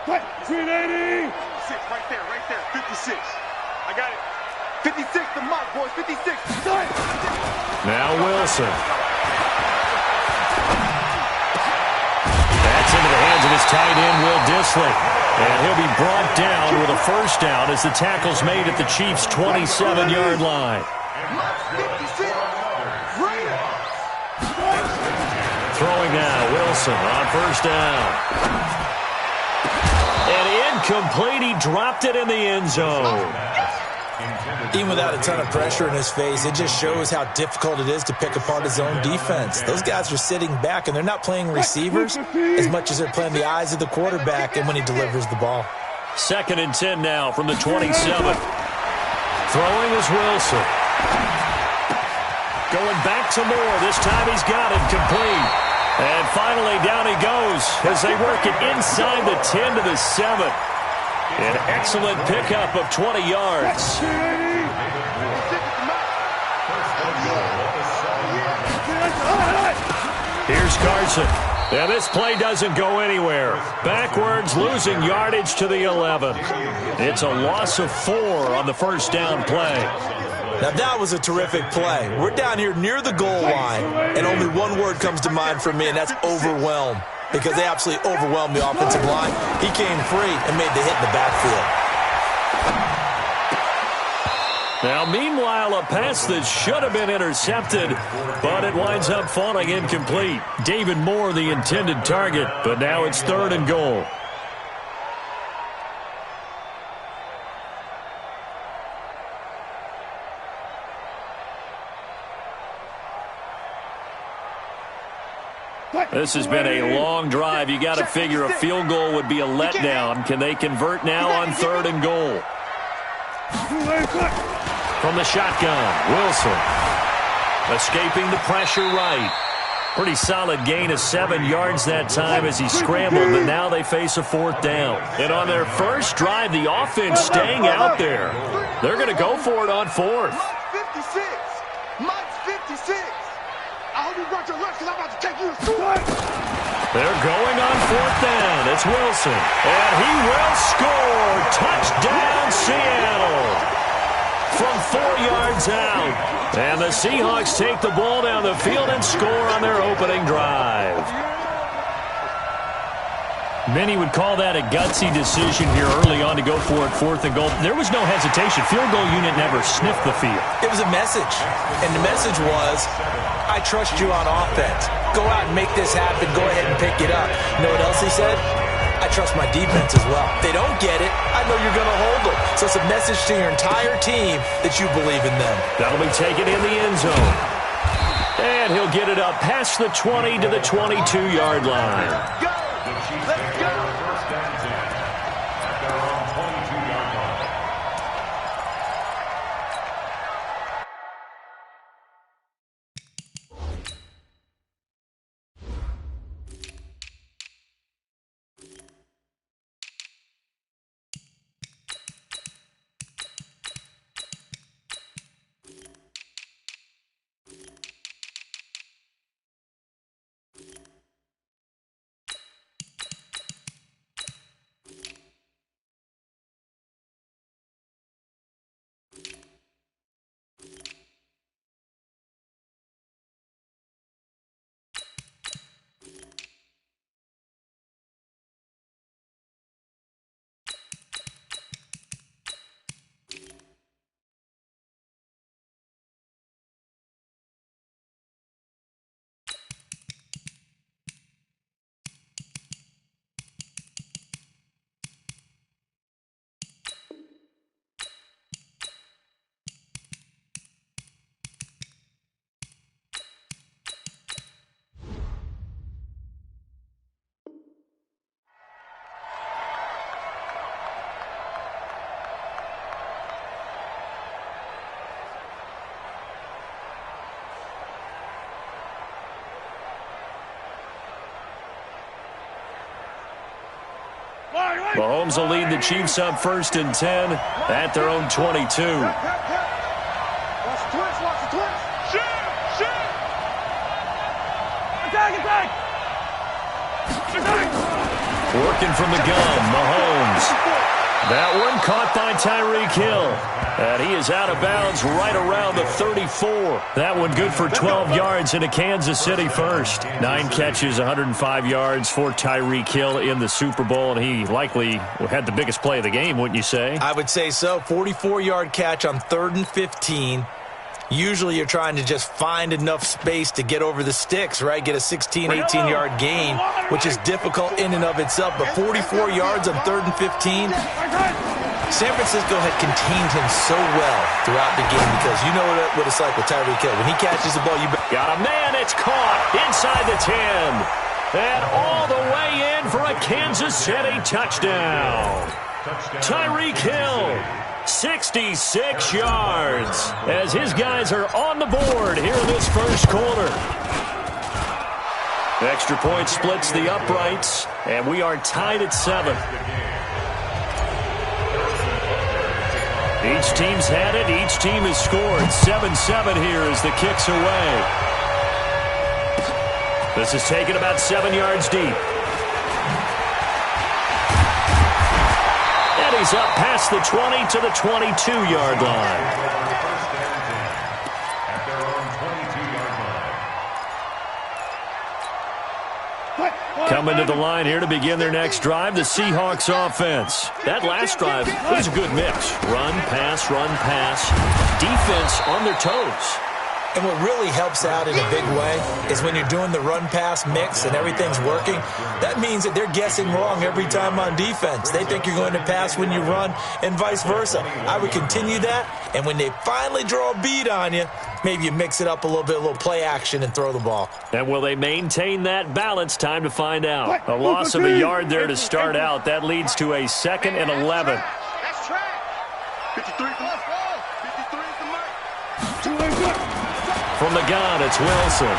380. 6, right there, 56. I got it. 56, the mark, boys, 56. Now Wilson. That's into the hands of his tight end, Will Dissly. And he'll be brought down with a first down as the tackle's made at the Chiefs' 27-yard line. Throwing now, Wilson on first down. And incomplete, he dropped it in the end zone. Even without a ton of pressure in his face, it just shows how difficult it is to pick apart his own defense. Those guys are sitting back, and they're not playing receivers as much as they're playing the eyes of the quarterback and when he delivers the ball. 2nd and 10 now from the 27. Throwing is Wilson. Going back to Moore. This time he's got it complete. And finally down he goes as they work it inside the 10 to the 7. An excellent pickup of 20 yards. Here's Carson. And this play doesn't go anywhere. Backwards, losing yardage to the 11. It's a loss of 4 on the first down play. Now that was a terrific play. We're down here near the goal line, and only one word comes to mind for me, and that's overwhelmed. Because they absolutely overwhelmed the offensive line. He came free and made the hit in the backfield. Now, meanwhile, a pass that should have been intercepted, but it winds up falling incomplete. David Moore, the intended target, but now it's 3rd and goal. This has been a long drive. You got to figure a field goal would be a letdown. Can they convert now on 3rd and goal? From the shotgun, Wilson. Escaping the pressure right. Pretty solid gain of 7 yards that time as he scrambled, but now they face a 4th down. And on their first drive, the offense staying out there. They're going to go for it on 4th. Mike's 56. I hope you brought your lunch because I'm about to take you to school. They're going on 4th down. It's Wilson. And he will score. Touchdown, Seattle. From 4 yards out. And the Seahawks take the ball down the field and score on their opening drive. Many would call that a gutsy decision here early on to go for it, 4th and goal. There was no hesitation. Field goal unit never sniffed the field. It was a message. And the message was, I trust you on offense. Go out and make this happen. Go ahead and pick it up. You know what else he said? I trust my defense as well. If they don't get it, I know you're going to hold them. So it's a message to your entire team that you believe in them. That'll be taken in the end zone. And he'll get it up past the 20 to the 22-yard line. Let's go. Mahomes will lead the Chiefs up 1st and 10 at their own 22. Watch the twist, watch the twist. Shoot! Attack! Working from the gun, Mahomes. That one caught by Tyreek Hill. And he is out of bounds right around the 34. That one good for 12 yards into Kansas City first. 9 catches, 105 yards for Tyreek Hill in the Super Bowl, and he likely had the biggest play of the game, wouldn't you say? I would say so. 44-yard catch on 3rd and 15. Usually you're trying to just find enough space to get over the sticks, right? Get a 16, 18-yard gain, which is difficult in and of itself. But 44 yards on 3rd and 15, San Francisco had contained him so well throughout the game because you know what it's like with Tyreek Hill. When he catches the ball, you got a man. It's caught inside the 10. And all the way in for a Kansas City touchdown. Tyreek Hill. 66 yards as his guys are on the board here in this first quarter. Extra point splits the uprights, and we are tied at 7. Each team's had it. Each team has scored. 7-7 here as the kick's away. This is taken about 7 yards deep. He's up past the 20 to the 22-yard line. Coming to the line here to begin their next drive, the Seahawks offense. That last drive was a good mix. Run, pass, defense on their toes. And what really helps out in a big way is when you're doing the run-pass mix and everything's working, that means that they're guessing wrong every time on defense. They think you're going to pass when you run and vice versa. I would continue that, and when they finally draw a bead on you, maybe you mix it up a little bit, a little play action, and throw the ball. And will they maintain that balance? Time to find out. A loss of a yard there to start out. That leads to a 2nd and 11. That's track. 53 From the gun, it's Wilson.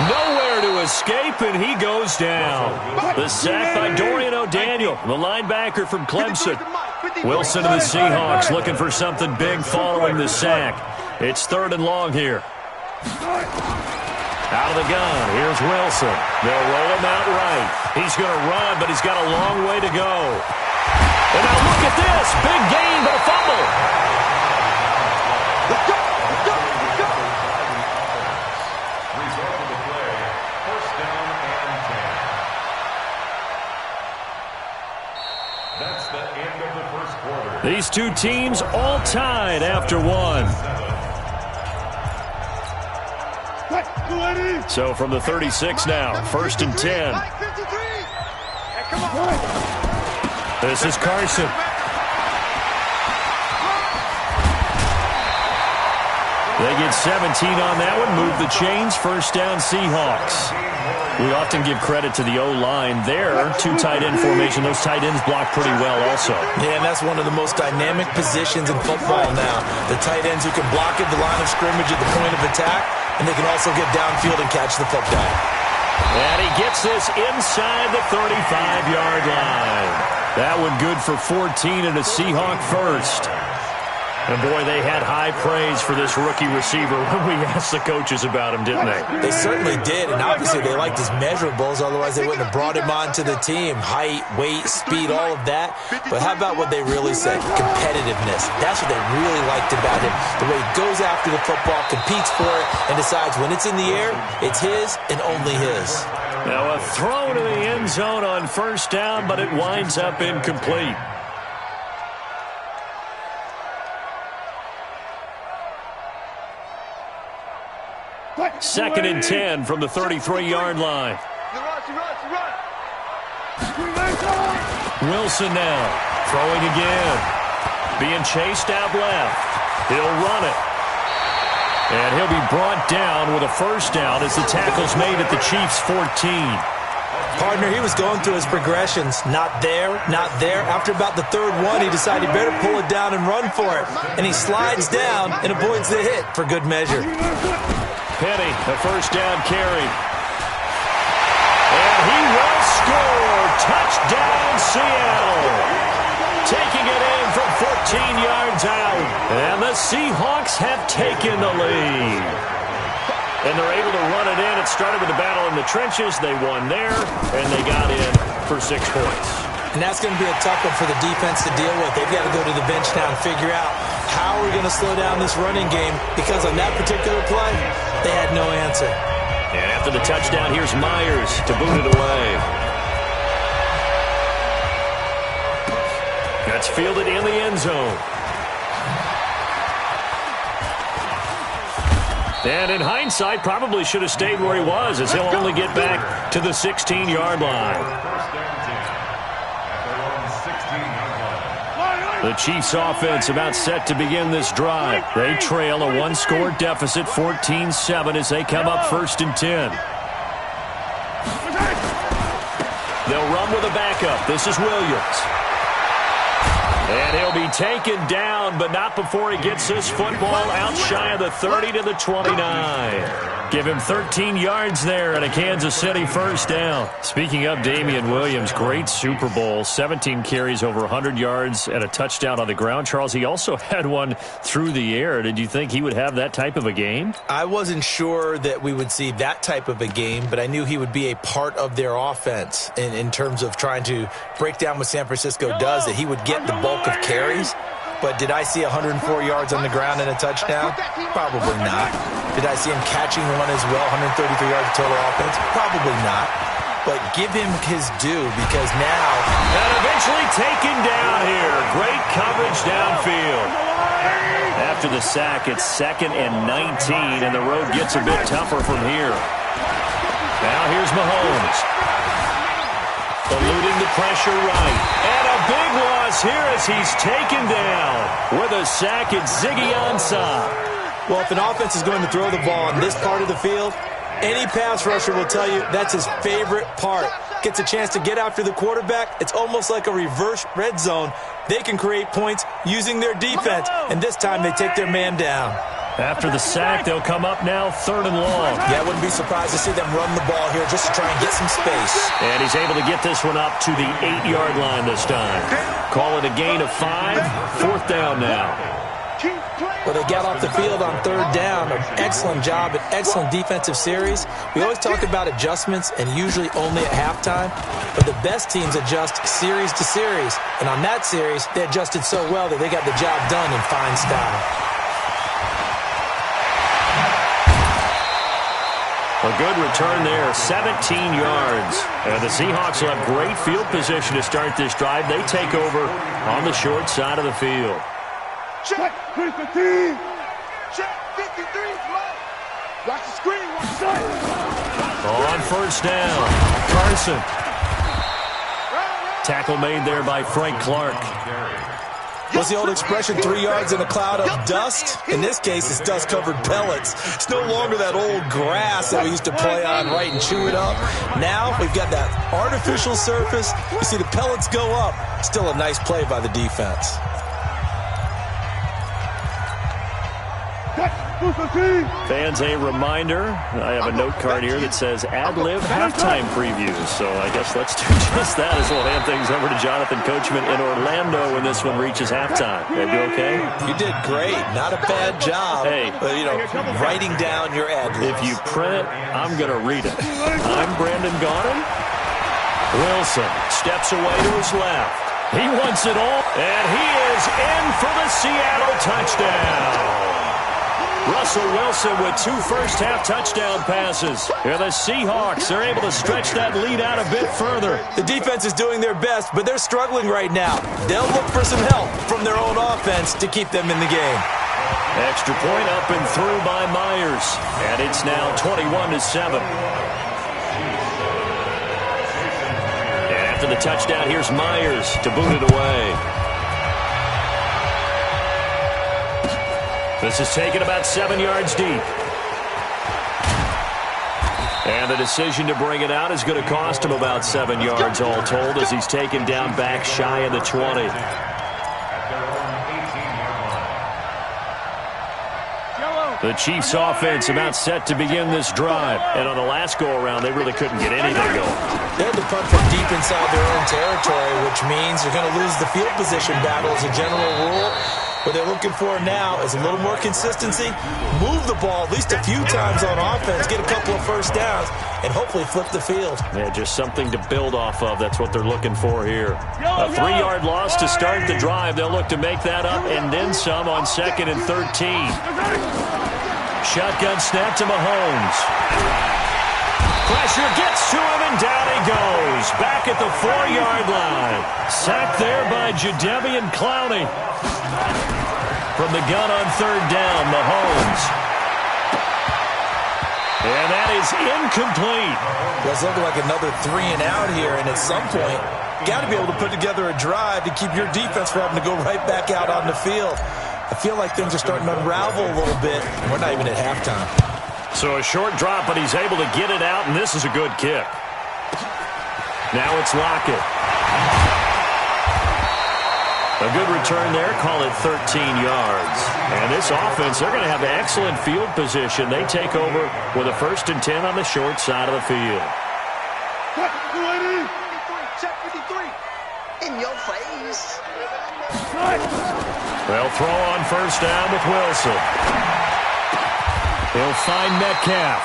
Nowhere to escape, and he goes down. The sack by Dorian O'Daniel, the linebacker from Clemson. Wilson and the Seahawks looking for something big following the sack. It's 3rd and long here. Out of the gun, here's Wilson. They'll roll him out right. He's going to run, but he's got a long way to go. And now look at this. Big gain, but a fumble. Let's go. These two teams all tied after 1. So from the 36 now, 1st and 10. This is Carson. They get 17 on that one, move the chains, 1st down Seahawks. We often give credit to the O-line there. 2 tight end formation. Those tight ends block pretty well also. Yeah, and that's one of the most dynamic positions in football now. The tight ends who can block at the line of scrimmage at the point of attack, and they can also get downfield and catch the football. And he gets this inside the 35-yard line. That one good for 14 and a Seahawk first. And, boy, they had high praise for this rookie receiver when we asked the coaches about him, didn't they? They certainly did, and obviously they liked his measurables. Otherwise, they wouldn't have brought him onto the team. Height, weight, speed, all of that. But how about what they really said? Competitiveness. That's what they really liked about him. The way he goes after the football, competes for it, and decides when it's in the air, it's his and only his. Now a throw to the end zone on 1st down, but it winds up incomplete. Second and 10 from the 33-yard line. Wilson now throwing again. Being chased out left. He'll run it. And he'll be brought down with a 1st down as the tackle's made at the Chiefs' 14. Partner, he was going through his progressions. Not there, not there. After about the 3rd one, he decided he better pull it down and run for it. And he slides down and avoids the hit for good measure. Penny, the 1st down carry. And he will score. Touchdown, Seattle. Taking it in from 14 yards out. And the Seahawks have taken the lead. And they're able to run it in. It's started with a battle in the trenches. They won there, and they got in for 6 points. And that's going to be a tough one for the defense to deal with. They've got to go to the bench now and figure out how we're going to slow down this running game, because on that particular play, they had no answer. And after the touchdown, here's Myers to boot it away. That's fielded in the end zone. And in hindsight, probably should have stayed where he was, as he'll only get back to the 16-yard line. The Chiefs offense about set to begin this drive. They trail a 1-score deficit, 14-7, as they come up 1st and 10. They'll run with a backup. This is Williams. And he'll be taken down, but not before he gets this football out shy of the 30 to the 29. Give him 13 yards there and a Kansas City first down. Speaking of Damian Williams, great Super Bowl, 17 carries, over 100 yards, and a touchdown on the ground. Charles, he also had one through the air. Did you think he would have that type of a game? I wasn't sure that we would see that type of a game, but I knew he would be a part of their offense in terms of trying to break down what San Francisco does, that he would get the bulk of carries. But did I see 104 yards on the ground and a touchdown? Probably not. Did I see him catching one as well, 133 yards total offense? Probably not. But give him his due, because now... And eventually taken down here. Great coverage downfield. After the sack, it's 2nd and 19, and the road gets a bit tougher from here. Now here's Mahomes. Eluding the pressure right. And a big loss here as he's taken down. With a sack, it's Ziggy Ansah. Well, if an offense is going to throw the ball on this part of the field, any pass rusher will tell you that's his favorite part. Gets a chance to get after the quarterback. It's almost like a reverse red zone. They can create points using their defense, and this time they take their man down. After the sack, they'll come up now 3rd and long. Yeah, I wouldn't be surprised to see them run the ball here just to try and get some space. And he's able to get this one up to the 8-yard line this time. Call it a gain of 5. 4th down now. Well, they got off the field on 3rd down. An excellent job, an excellent defensive series. We always talk about adjustments, and usually only at halftime. But the best teams adjust series to series. And on that series, they adjusted so well that they got the job done in fine style. A good return there, 17 yards. And the Seahawks will have great field position to start this drive. They take over on the short side of the field. Check 53. Check 53. Watch the screen. Watch the screen. On 1st down, Carson. Tackle made there by Frank Clark. What's the old expression, 3 yards in a cloud of dust? In this case, it's dust-covered pellets. It's no longer that old grass that we used to play on, right, and chew it up. Now we've got that artificial surface. You see the pellets go up. Still a nice play by the defense. Fans, a reminder, I have a note card here that says ad-lib halftime previews. So I guess let's do just that as we'll hand things over to Jonathan Coachman in Orlando when this one reaches halftime. Did I do okay? You did great. Not a bad job. Hey, writing down your ad-libs. If you print it, I'm going to read it. I'm Brandon Gaudin. Wilson steps away to his left. He wants it all, and he is in for the Seattle touchdown. Russell Wilson with 2 first-half touchdown passes. Here the Seahawks are able to stretch that lead out a bit further. The defense is doing their best, but they're struggling right now. They'll look for some help from their own offense to keep them in the game. Extra point up and through by Myers. And it's now 21-7. And after the touchdown, here's Myers to boot it away. This is taken about 7 yards deep. And the decision to bring it out is going to cost him about 7 yards all told as he's taken down back shy of the 20. The Chiefs offense about set to begin this drive. And on the last go-around, they really couldn't get anything going. They had to punt from deep inside their own territory, which means you're going to lose the field position battle as a general rule. What they're looking for now is a little more consistency, move the ball at least a few times on offense, get a couple of first downs, and hopefully flip the field. Yeah, just something to build off of. That's what they're looking for here. A 3-yard loss to start the drive. They'll look to make that up and then some on 2nd and 13. Shotgun snap to Mahomes. Pressure gets to him, and down he goes. Back at the 4-yard line. Sacked there by Jadeveon Clowney. From the gun on 3rd down, Mahomes. And that is incomplete. Well, it's looking like another 3 and out here, and at some point, got to be able to put together a drive to keep your defense from having to go right back out on the field. I feel like things are starting to unravel a little bit, and we're not even at halftime. So a short drop, but he's able to get it out, and this is a good kick. Now it's Lockett. A good return there, call it 13 yards. And this offense, they're going to have excellent field position. They take over with a 1st and 10 on the short side of the field. Check 53. In your face. They'll throw on 1st down with Wilson. He'll find Metcalf.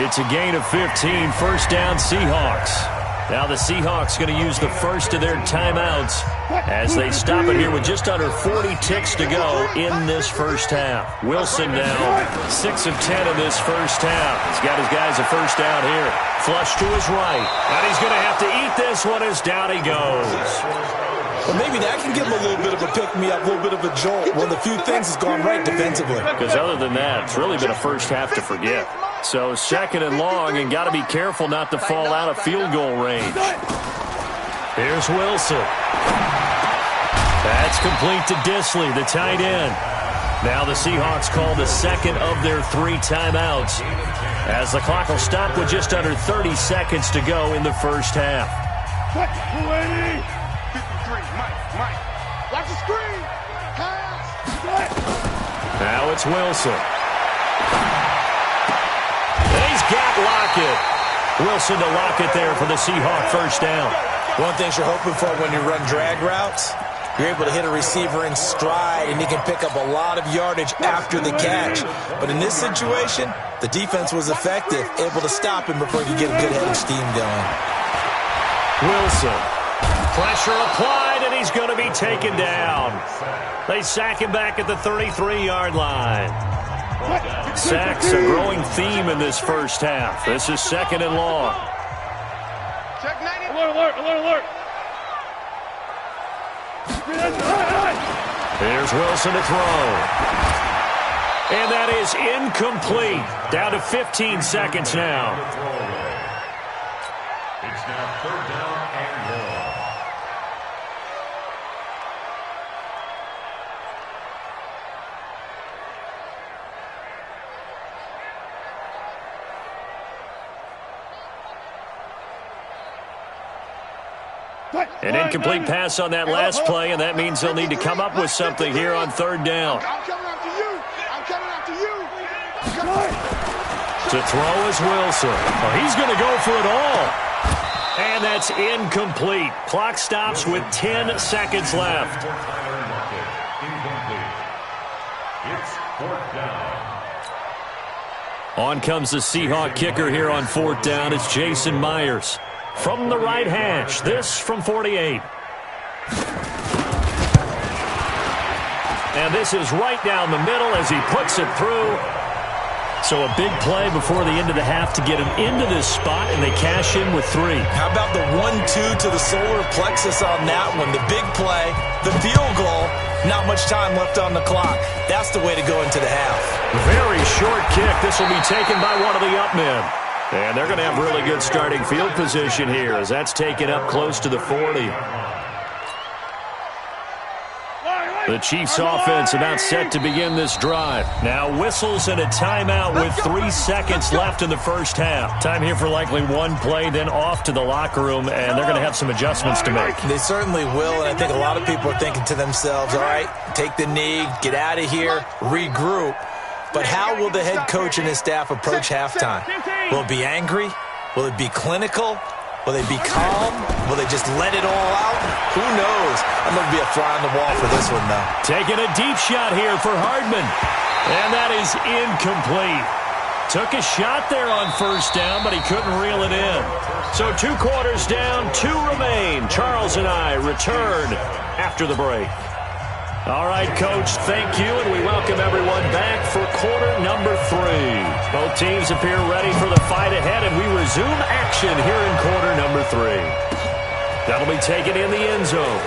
It's a gain of 15, 1st down Seahawks. Now the Seahawks going to use the first of their timeouts as they stop it here with just under 40 ticks to go in this first half. Wilson now 6 of 10 in this first half. He's got his guys a 1st down here. Flush to his right. And he's going to have to eat this one as down he goes. Well, maybe that can give him a little bit of a pick-me-up, a little bit of a jolt when the few things has gone right defensively. Because other than that, it's really been a first half to forget. So 2nd and long, and got to be careful not to fall out of field goal range. Here's Wilson. That's complete to Disley, the tight end. Now the Seahawks call the 2nd of their 3 timeouts as the clock will stop with just under 30 seconds to go in the first half. 53, Mike. Watch the screen. Pass. Now it's Wilson. He's got Lockett. Wilson to Lockett there for the Seahawk 1st down. One thing you're hoping for when you run drag routes, you're able to hit a receiver in stride, and he can pick up a lot of yardage after the catch. But in this situation, the defense was effective, able to stop him before he could get a good head of steam going. Wilson. Pressure applied, and he's going to be taken down. They sack him back at the 33-yard line. Sacks a growing theme in this first half. This is 2nd and long. Check 90. Alert. Here's Wilson to throw. And that is incomplete. Down to 15 seconds now. It's now 3rd down and long. An incomplete pass on that last play, and that means they'll need to come up with something here on 3rd down. I'm coming after you. To throw is Wilson. Well, he's going to go for it all. And that's incomplete. Clock stops with 10 seconds left. It's 4th down. On comes the Seahawk kicker here on 4th down. It's Jason Myers. From the right hash, this from 48. And this is right down the middle as he puts it through. So a big play before the end of the half to get him into this spot, and they cash in with 3. How about the 1-2 to the solar plexus on that one? The big play, the field goal, not much time left on the clock. That's the way to go into the half. Very short kick. This will be taken by one of the up men. And they're going to have really good starting field position here as that's taken up close to the 40. The Chiefs offense about set to begin this drive. Now whistles and a timeout with 3 seconds left in the first half. Time here for likely one play, then off to the locker room, and they're going to have some adjustments to make. They certainly will, and I think a lot of people are thinking to themselves, all right, take the knee, get out of here, regroup. But how will the head coach and his staff approach halftime? Will it be angry? Will it be clinical? Will they be calm? Will they just let it all out? Who knows? I'm going to be a fly on the wall for this one, though. Taking a deep shot here for Hardman. And that is incomplete. Took a shot there on first down, but he couldn't reel it in. So 2 quarters down, 2 remain. Charles and I return after the break. All right, Coach, thank you, and we welcome everyone back for quarter number 3. Both teams appear ready for the fight ahead, and we resume action here in quarter number 3. That'll be taken in the end zone.